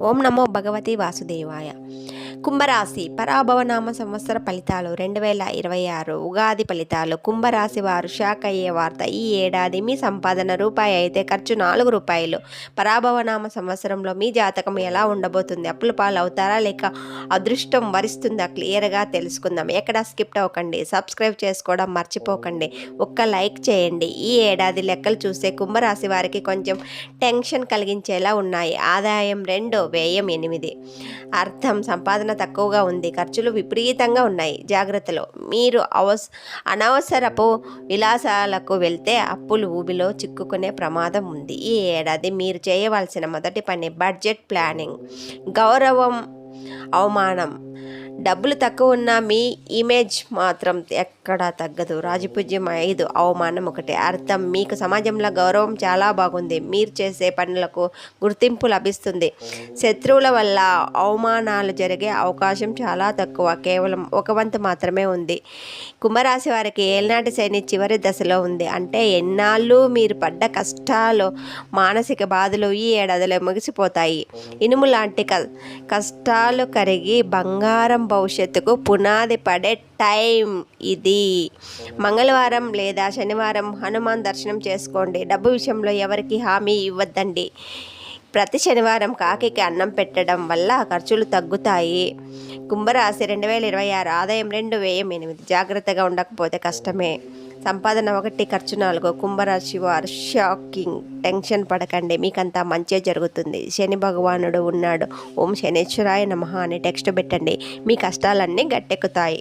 ఓం నమో భగవతి వాసుదేవాయ. కుంభరాశి పరాభవనామ సంవత్సర ఫలితాలు 2026 ఉగాది ఫలితాలు. కుంభరాశి వారు షాక్ అయ్యే వార్త. ఈ ఏడాది మీ సంపాదన రూపాయి అయితే ఖర్చు 4 రూపాయలు. పరాభవనామ సంవత్సరంలో మీ జాతకం ఎలా ఉండబోతుంది? అప్పుల పాలు అవుతారా లేక అదృష్టం వరిస్తుందా? క్లియర్గా తెలుసుకుందాం. ఎక్కడ స్కిప్ అవ్వకండి. సబ్స్క్రైబ్ చేసుకోవడం మర్చిపోకండి. ఒక్క లైక్ చేయండి. ఈ ఏడాది లెక్కలు చూస్తే కుంభరాశి వారికి కొంచెం టెన్షన్ కలిగించేలా ఉన్నాయి. ఆదాయం 2, వ్యయం 8. అర్థం సంపాదన తక్కువగా ఉంది, ఖర్చులు విపరీతంగా ఉన్నాయి. జాగ్రత్తలు. మీరు అనవసరపు విలాసాలకు వెళ్తే అప్పులు ఊబిలో చిక్కుకునే ప్రమాదం ఉంది. ఈ ఏడాది మీరు చేయవలసిన మొదటి పని బడ్జెట్ ప్లానింగ్. గౌరవం అవమానం. డబ్బులు తక్కువ ఉన్న మీ ఇమేజ్ మాత్రం ఎక్కడా తగ్గదు. రాజపూజ్యం 5, అవమానం 1. అర్థం మీకు సమాజంలో గౌరవం చాలా బాగుంది. మీరు చేసే పనులకు గుర్తింపు లభిస్తుంది. శత్రువుల వల్ల అవమానాలు జరిగే అవకాశం చాలా తక్కువ, కేవలం 1 మాత్రమే ఉంది. కుంభరాశి వారికి ఏలినాటి శని చివరి దశలో ఉంది. అంటే ఎన్నాళ్ళు మీరు పడ్డ కష్టాలు, మానసిక బాధలు ఈ ఏడాదిలో ముగిసిపోతాయి. ఇనుము లాంటి కష్టాలు కరిగి బంగారం భవిష్యత్తుకు పునాది పడే టైం ఇది. మంగళవారం లేదా శనివారం హనుమాన్ దర్శనం చేసుకోండి. డబ్బు విషయంలో ఎవరికి హామీ ఇవ్వద్దండి. ప్రతి శనివారం కాకికి అన్నం పెట్టడం వల్ల ఖర్చులు తగ్గుతాయి. కుంభరాశి 2026 ఆదాయం 2, వ్యయం 8. జాగ్రత్తగా ఉండకపోతే కష్టమే. సంపాదన 1, ఖర్చు 4. కుంభరాశి వారు షాకింగ్. టెన్షన్ పడకండి, మీకంతా మంచి జరుగుతుంది. శని భగవానుడు ఉన్నాడు. ఓం శనేశ్వరాయ నమః అని టెక్స్ట్ పెట్టండి. మీ కష్టాలన్నీ గట్టెక్కుతాయి.